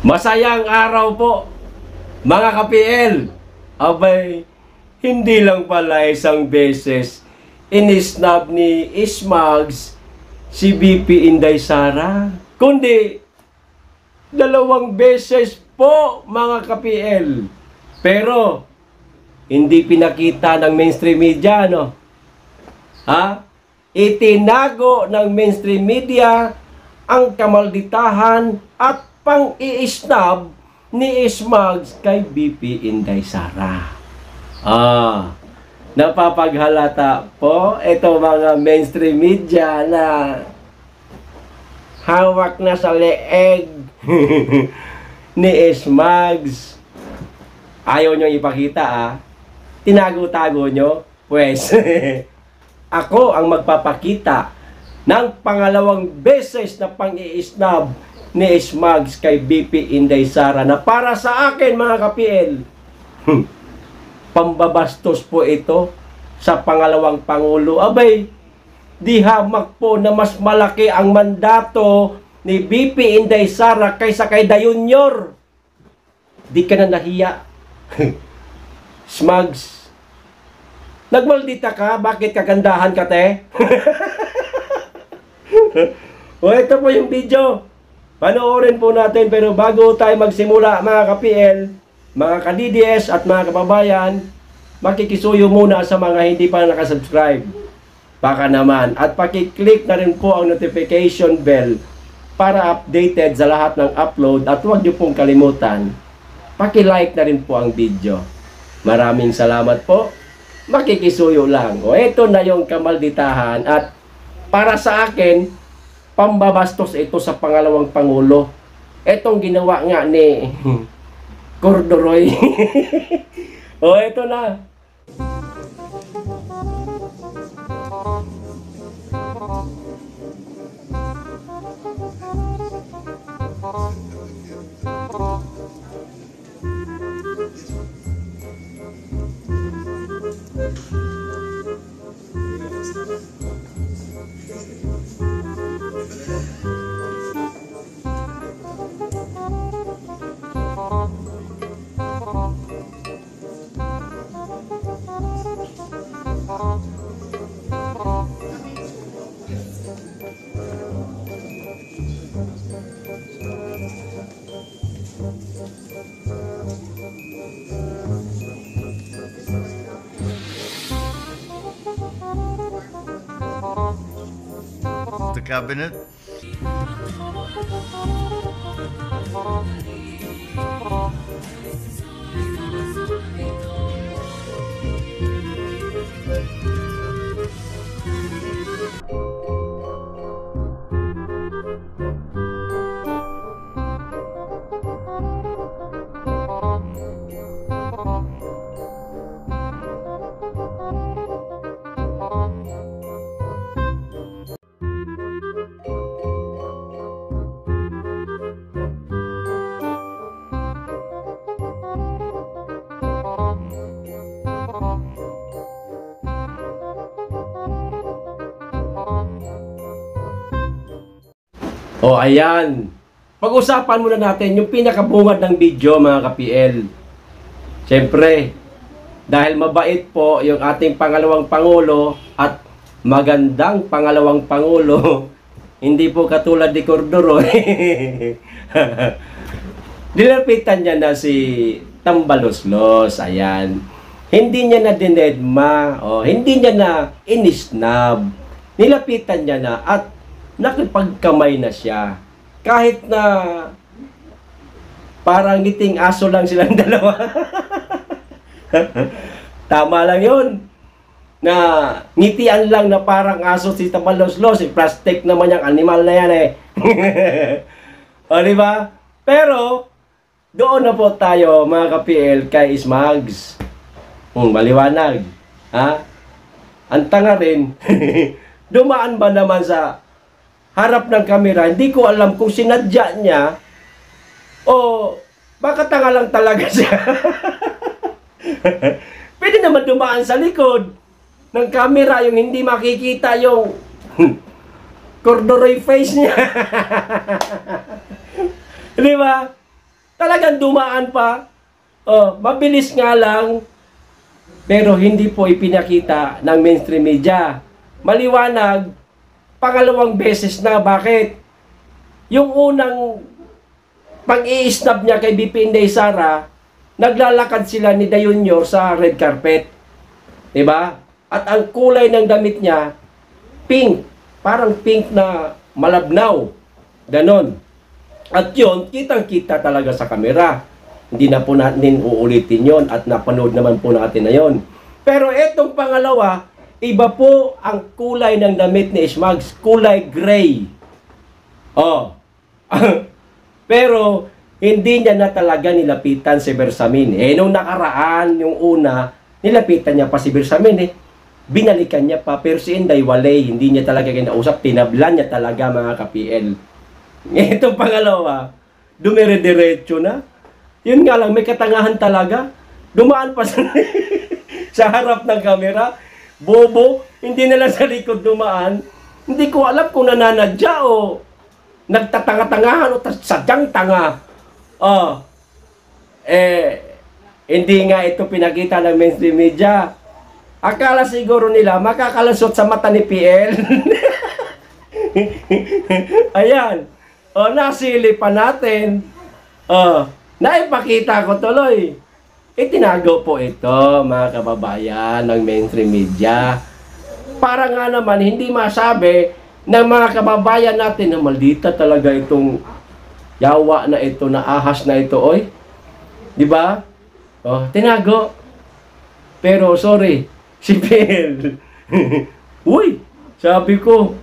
Masayang araw po, mga ka-PL. Abay, hindi lang pala isang beses inisnab ni Ismags si BP Inday Sara, kundi 2 beses po, mga ka-PL. Pero hindi pinakita ng mainstream media, no? Itinago ng mainstream media ang kamalditahan at pang-iisnab ni Ismags kay BP Inday Sara. Napapaghalata po ito mga mainstream media na hawak na sa leeg ni Ismags. Ayaw nyo ipakita, tinago-tago nyo. Pues, ako ang magpapakita ng pangalawang beses na pang-iisnab ni Ismags kay BP Inday Sara na para sa akin, mga ka-PL, pambabastos po ito sa pangalawang Pangulo. Abay, di hamak po na mas malaki ang mandato ni BP Inday Sara kaysa kay Dayunyor. Di ka na nahiya. Ismags, nagmaldita ka? Bakit kagandahan ka, te? O, ito po yung video. Panoorin po natin, pero bago tayo magsimula, mga ka-PL, mga ka-DDS at mga kababayan, makikisuyo muna sa mga hindi pa nakasubscribe. Baka naman. At pakiclick na rin po ang notification bell para updated sa lahat ng upload. At huwag niyo pong kalimutan, pakilike na rin po ang video. Maraming salamat po. Makikisuyo lang. O, ito na yung kamalditahan. At para sa akin, pambabastos ito sa pangalawang Pangulo. Etong ginawa nga ni Cordoroy. O, ito na. The cabinet. O, ayan. Pag-usapan muna natin yung pinakabungad ng video, mga ka-PL. Siyempre, dahil mabait po yung ating pangalawang Pangulo at magandang pangalawang Pangulo, hindi po katulad ni Cordoroy. Nilapitan niya na si Tambaloslos. Ayan. Hindi niya na dinedma. Hindi niya na inisnab. Nilapitan niya na at nakipagkamay na siya. Kahit na parang ngiting aso lang silang dalawa. Tama lang yun. Na ngitian lang na parang aso si Tambaloslos. Plastic naman yung animal na yan eh. O, diba? Pero, doon na po tayo, mga ka-PL, kay Ismags. Maliwanag. Ang tanga rin. Dumaan ba naman sa harap ng kamera? Hindi ko alam kung sinadya niya o baka tanga lang talaga siya. Pwede naman dumaan sa likod ng camera, yung hindi makikita yung Cordoroy face niya. Di ba? Talagang dumaan pa. Mabilis nga lang, pero hindi po ipinakita ng mainstream media. Maliwanag, pangalawang beses na. Bakit? Yung unang pag-i-snap niya kay BP Inday Sara, naglalakad sila ni Dayunyor sa red carpet. Diba? At ang kulay ng damit niya, pink. Parang pink na malabnaw. Ganon. At yun, kitang-kita talaga sa kamera. Hindi na po natin uulitin yon at napanood naman po natin na yon. Pero etong pangalawa, iba po ang kulay ng damit ni Smugs. Kulay gray. Pero hindi niya na talaga nilapitan si Bersamin. Nung nakaraan, yung una, nilapitan niya pa si Bersamin Binalikan niya pa. Pero si Inday Walay, hindi niya talaga kinausap. Tinablan niya talaga, mga ka-PL. Itong pangalawa, dumire-diretso na. Yun nga lang, may katangahan talaga. Dumaan pa sa, sa harap ng kamera. Bobo, hindi na lang sa likod dumaan. Hindi ko alam kung nananadya o nagtatanga-tangahan o sadyang tanga. Hindi nga ito pinakita ng mainstream media. Akala siguro nila makakalusot sa mata ni PL. Ayan. Nasili pa natin. Naipakita ko tuloy. Itinago po ito, mga kababayan, ng mainstream media. Para nga naman hindi masabi ng mga kababayan natin na maldita talaga itong yawa na ito, na ahas na ito, oy. Di ba? Tinago. Pero sorry, si PL. Uy, sabi ko,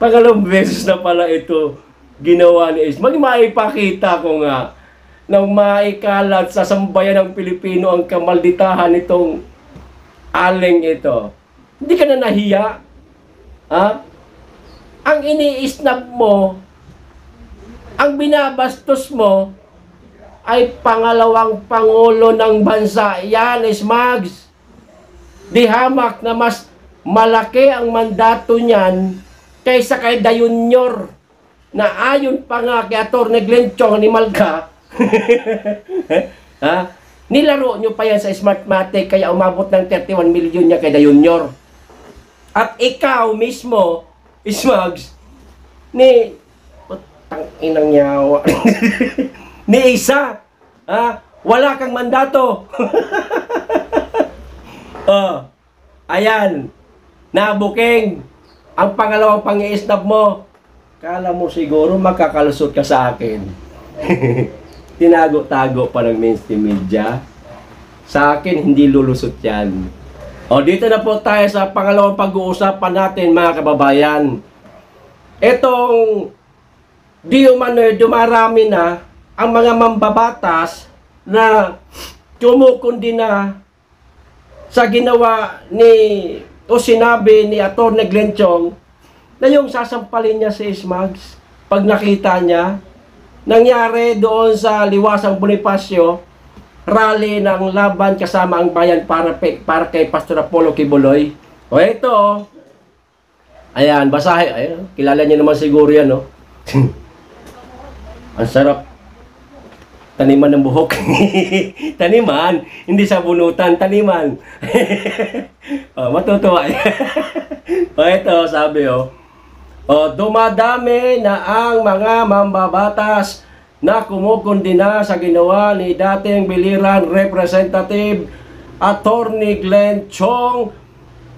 pangalawang beses na pala ito ginawa ni Is. Maipakita ko nga nang maikalat sa sambayan ng Pilipino ang kamalditahan nitong aling ito. Hindi ka na nahiya? Ang ini-snap mo, ang binabastos mo, ay pangalawang pangulo ng bansa. Yan, Smugs. Di hamak na mas malaki ang mandato niyan kaysa kay Dayunyor, na ayon pa nga kay Atty. Glenn Chong ni Malga. Nilaro nyo pa yan sa Smartmatic, kaya umabot ng 31 million niya kay Dayunyor. At ikaw mismo, Smugs, ni putang inang yawa ni isa, wala kang mandato. Ayan, nabuking ang pangalawang pang-i-snap mo. Kala mo siguro makakalusot ka sa akin. Tinago-tago pa ng mainstream media. Sa akin, hindi lulusot yan. Dito na po tayo sa pangalawang pag-uusapan natin, mga kababayan. Etong dumarami na ang mga mambabatas na kumukundi na sa ginawa o sinabi ni Atty. Glenn Chong, na yung sasampalin niya si Smugs pag nakita niya. Nangyari doon sa Liwasang Bonifacio, rally ng laban kasama ang bayan para kay Pastor Apollo Kibuloy. Ito. Ayan, basahin. Ayan, kilala niyo naman siguro yan, no? Ang sarap. Taniman ng buhok. Taniman, hindi sa bunutan, taniman. Matutuwa. Ito, sabi, dumadami na ang mga mambabatas na kumukundi na sa ginawa ni dating biliran Representative Atty. Glenn Chong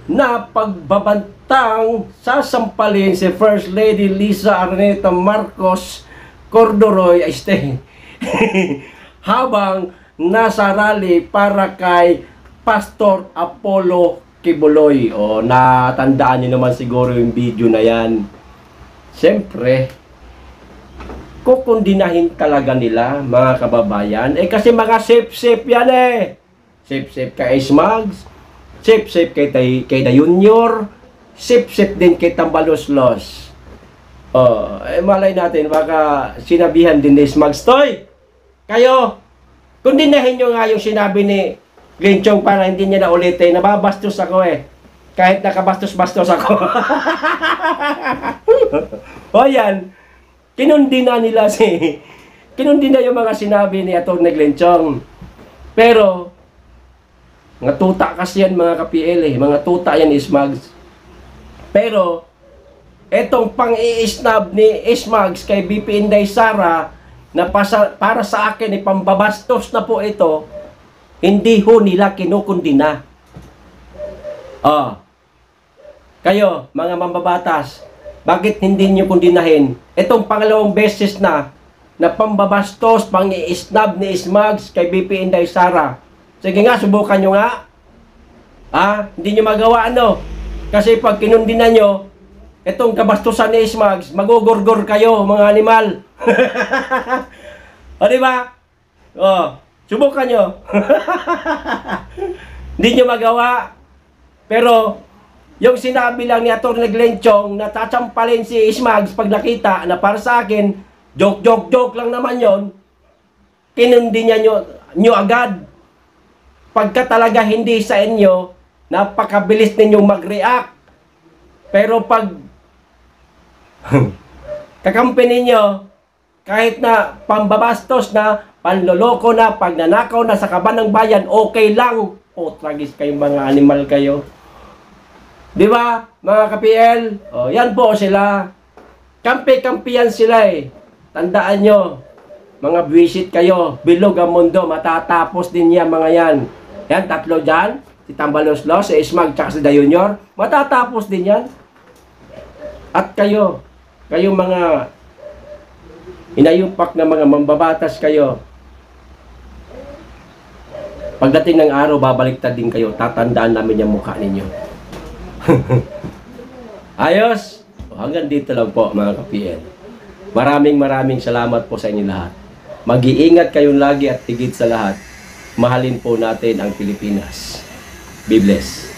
na pagbabantang sasampalin si First Lady Liza Araneta Marcos Cordoroy habang nasa rally para kay Pastor Apollo Kibuloy. Natandaan niyo naman siguro yung video na yan. Siyempre, kukundinahin talaga nila, mga kababayan. Kasi mga safe-safe yan Safe-safe kay Smugs, safe-safe kay Dayunyor, safe-safe din kay Tambaloslos. Malay natin, baka sinabihan din ni Smugs, Toy, kayo, kundinahin nyo nga yung sinabi ni Glenn Chong para hindi niya na ulitin. Nababastos ako kahit nakabastos-bastos ako. Yan. Kinundi na nila si kinundi na yung mga sinabi ni Atty. Glenchong. Pero, mga tuta kasi yan mga ka-PL eh. Mga tuta yan Smugs. Pero, etong pang-i-snub ni Smugs kay BP Inday Sara na para sa akin pambabastos na po ito, hindi ho nila kinukundina. Kayo, mga mambabatas, bakit hindi nyo kundinahin? Itong pangalawang beses na pambabastos, pang-i-snub ni Smugs kay BP Inday Sara. Sige nga, subukan nyo nga. Hindi nyo magawa ano? Kasi pag kinundina nyo, itong kabastusan ni Smugs, magugurgur kayo, mga animal. Diba? Subukan nyo. Hindi nyo magawa. Pero, yung sinabi lang ni Atty. Glenchong na tatsampalin si Smugs pag nakita na para sa akin, joke lang naman yon, kinundi niya nyo agad. Pagka talaga hindi sa inyo, napakabilis ninyong mag-react. Pero pag kakampi ninyo, kahit na pambabastos na, panloloko na, pagnanakaw na sa kaban ng bayan, okay lang. Tragis kayong mga animal kayo. Di ba, mga ka-PL? Yan po sila. Kampi-kampiyan sila eh. Tandaan nyo, mga visit kayo, bilog ang mundo, matatapos din yan mga yan. Yan, tatlo dyan, si Tambaloslo, si Smugs, tsaka si The Junior, matatapos din yan. At kayo, kayong mga inayupak na mga mambabatas kayo, pagdating ng araw, babaliktad din kayo, tatandaan namin yung mukha ninyo. Ayos? Hanggang dito lang po mga ka-PL. Maraming salamat po sa inyo lahat. Mag-iingat kayong lagi at higit sa lahat, mahalin po natin ang Pilipinas. Be blessed.